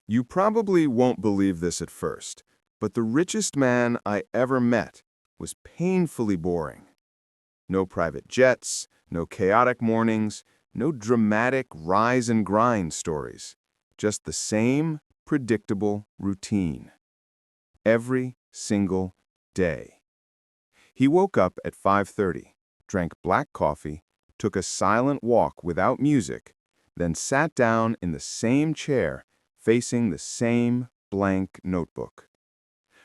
You probably won't believe this at first, but the richest man I ever met was painfully boring. No private jets, no chaotic mornings, no dramatic rise and grind stories. Just the same predictable routine. Every single day. He woke up at 5:30, drank black coffee, took a silent walk without music, then sat down in the same chair facing the same blank notebook.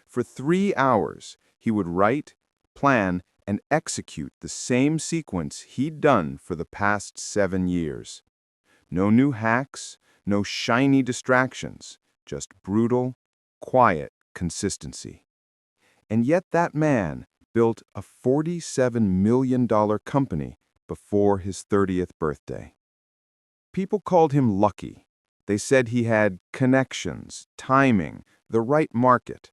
For 3 hours, he would write, plan, and execute the same sequence he'd done for the past 7 years. No new hacks, no shiny distractions, just brutal, quiet consistency. And yet that man built a $47 million company before his 30th birthday. People called him lucky. They said he had connections, timing, the right market.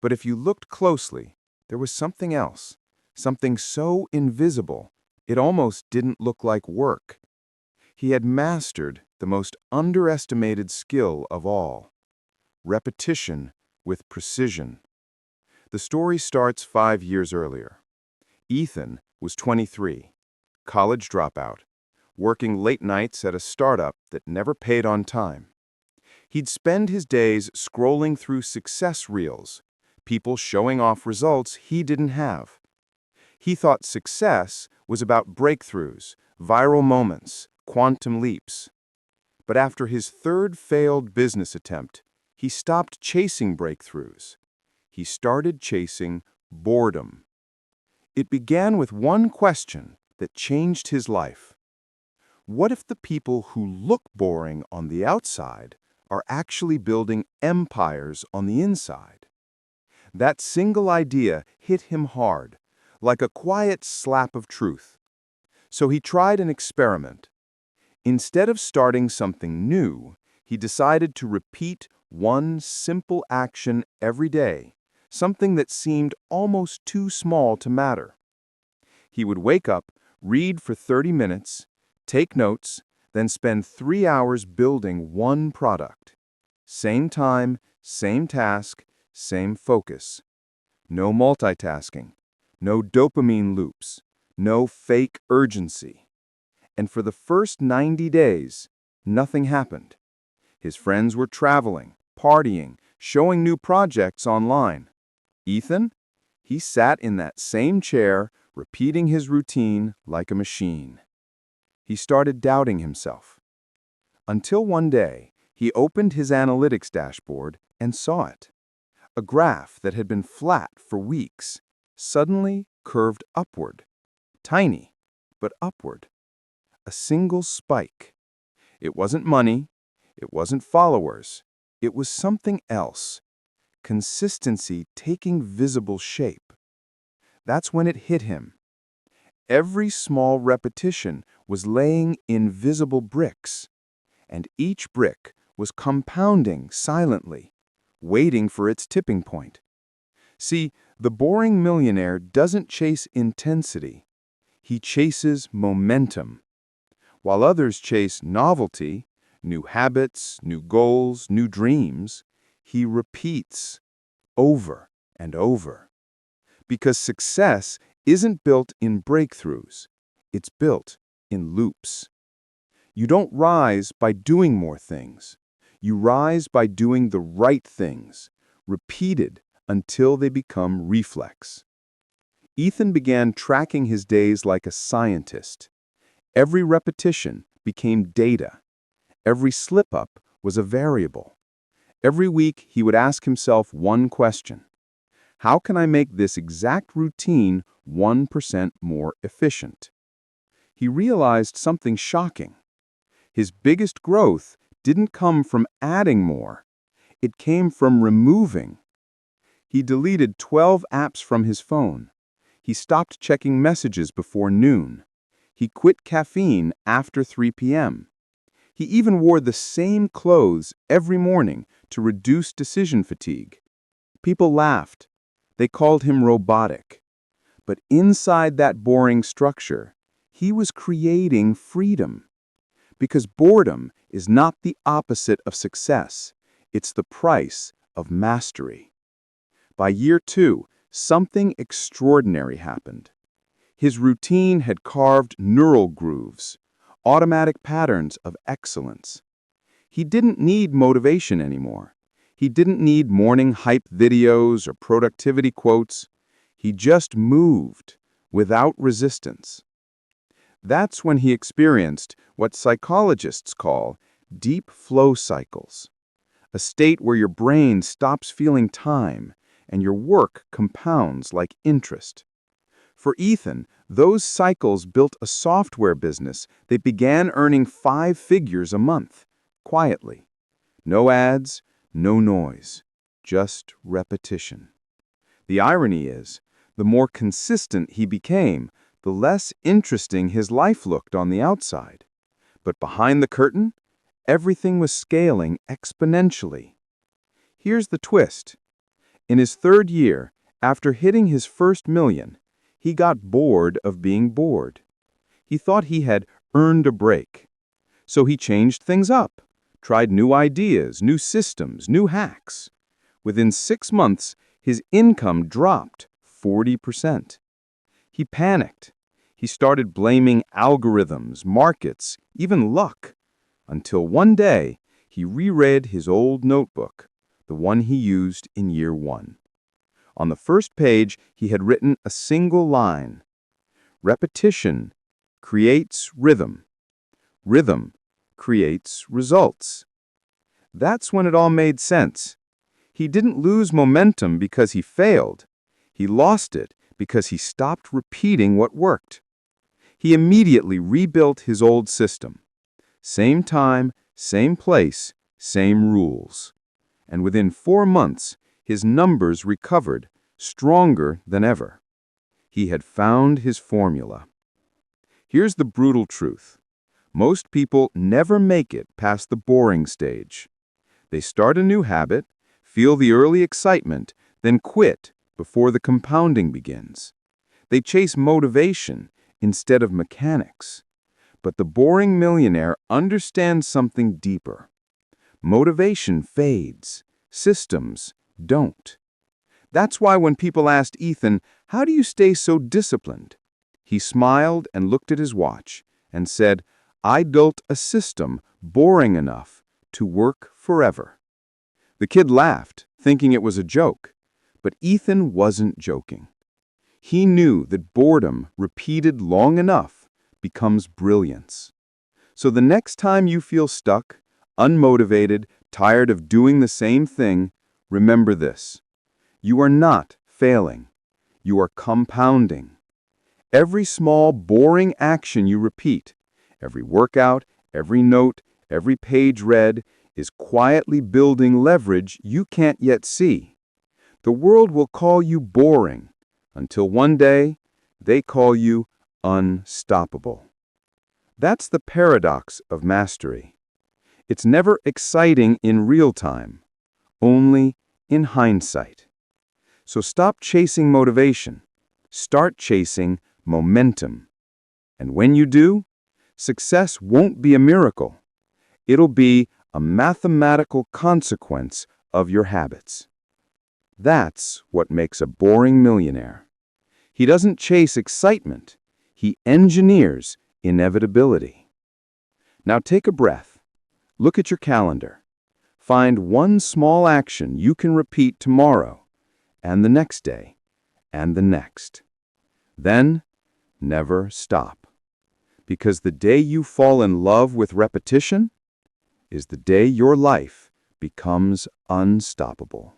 But if you looked closely, there was something else, something so invisible, it almost didn't look like work. He had mastered the most underestimated skill of all, repetition with precision. The story starts 5 years earlier. Ethan was 23, college dropout, working late nights at a startup that never paid on time. He'd spend his days scrolling through success reels, people showing off results he didn't have. He thought success was about breakthroughs, viral moments, quantum leaps. But after his third failed business attempt, he stopped chasing breakthroughs. He started chasing boredom. It began with one question that changed his life. What if the people who look boring on the outside are actually building empires on the inside? That single idea hit him hard, like a quiet slap of truth. So he tried an experiment. Instead of starting something new, he decided to repeat one simple action every day, something that seemed almost too small to matter. He would wake up, read for 30 minutes, take notes, then spend 3 hours building one product. Same time, same task, same focus. No multitasking, no dopamine loops, no fake urgency. And for the first 90 days, nothing happened. His friends were traveling, partying, showing new projects online. Ethan? He sat in that same chair, repeating his routine like a machine. He started doubting himself. Until one day, he opened his analytics dashboard and saw it. A graph that had been flat for weeks suddenly curved upward. Tiny, but upward. A single spike. It wasn't money. It wasn't followers. It was something else. Consistency taking visible shape. That's when it hit him. Every small repetition was laying invisible bricks, and each brick was compounding silently, waiting for its tipping point. See, the boring millionaire doesn't chase intensity. He chases momentum. While others chase novelty, new habits, new goals, new dreams, he repeats over and over. Because success isn't built in breakthroughs, it's built in loops. You don't rise by doing more things. You rise by doing the right things, repeated until they become reflex. Ethan began tracking his days like a scientist. Every repetition became data. Every slip-up was a variable. Every week, he would ask himself one question. How can I make this exact routine 1% more efficient? He realized something shocking. His biggest growth didn't come from adding more. It came from removing. He deleted 12 apps from his phone. He stopped checking messages before noon. He quit caffeine after 3 p.m. He even wore the same clothes every morning to reduce decision fatigue. People laughed. They called him robotic. But inside that boring structure, he was creating freedom. Because boredom is not the opposite of success. It's the price of mastery. By year 2, something extraordinary happened. His routine had carved neural grooves, automatic patterns of excellence. He didn't need motivation anymore. He didn't need morning hype videos or productivity quotes. He just moved without resistance. That's when he experienced what psychologists call deep flow cycles, a state where your brain stops feeling time and your work compounds like interest. For Ethan, those cycles built a software business that began earning 5 figures a month, quietly. No ads, no noise, just repetition. The irony is, the more consistent he became, the less interesting his life looked on the outside. But behind the curtain, everything was scaling exponentially. Here's the twist. In his 3rd year, after hitting his first million, he got bored of being bored. He thought he had earned a break. So he changed things up, tried new ideas, new systems, new hacks. Within 6 months, his income dropped 40%. He panicked. He started blaming algorithms, markets, even luck, until one day he reread his old notebook, the one he used in year 1. On the first page, he had written a single line: repetition creates rhythm. Rhythm creates results. That's when it all made sense. He didn't lose momentum because he failed. He lost it because he stopped repeating what worked. He immediately rebuilt his old system. Same time, same place, same rules. And within 4 months, his numbers recovered, stronger than ever. He had found his formula. Here's the brutal truth. Most people never make it past the boring stage. They start a new habit, feel the early excitement, then quit before the compounding begins. They chase motivation instead of mechanics. But the boring millionaire understands something deeper. Motivation fades. Systems don't. That's why when people asked Ethan, "How do you stay so disciplined?" he smiled and looked at his watch and said, "I built a system boring enough to work forever." The kid laughed, thinking it was a joke. But Ethan wasn't joking. He knew that boredom, repeated long enough, becomes brilliance. So the next time you feel stuck, unmotivated, tired of doing the same thing, remember this. You are not failing. You are compounding. Every small, boring action you repeat, every workout, every note, every page read, is quietly building leverage you can't yet see. The world will call you boring, until one day, they call you unstoppable. That's the paradox of mastery. It's never exciting in real time, only in hindsight. So stop chasing motivation. Start chasing momentum. And when you do, success won't be a miracle. It'll be a mathematical consequence of your habits. That's what makes a boring millionaire. He doesn't chase excitement. He engineers inevitability. Now take a breath. Look at your calendar. Find one small action you can repeat tomorrow, and the next day, and the next. Then, never stop. Because the day you fall in love with repetition is the day your life becomes unstoppable.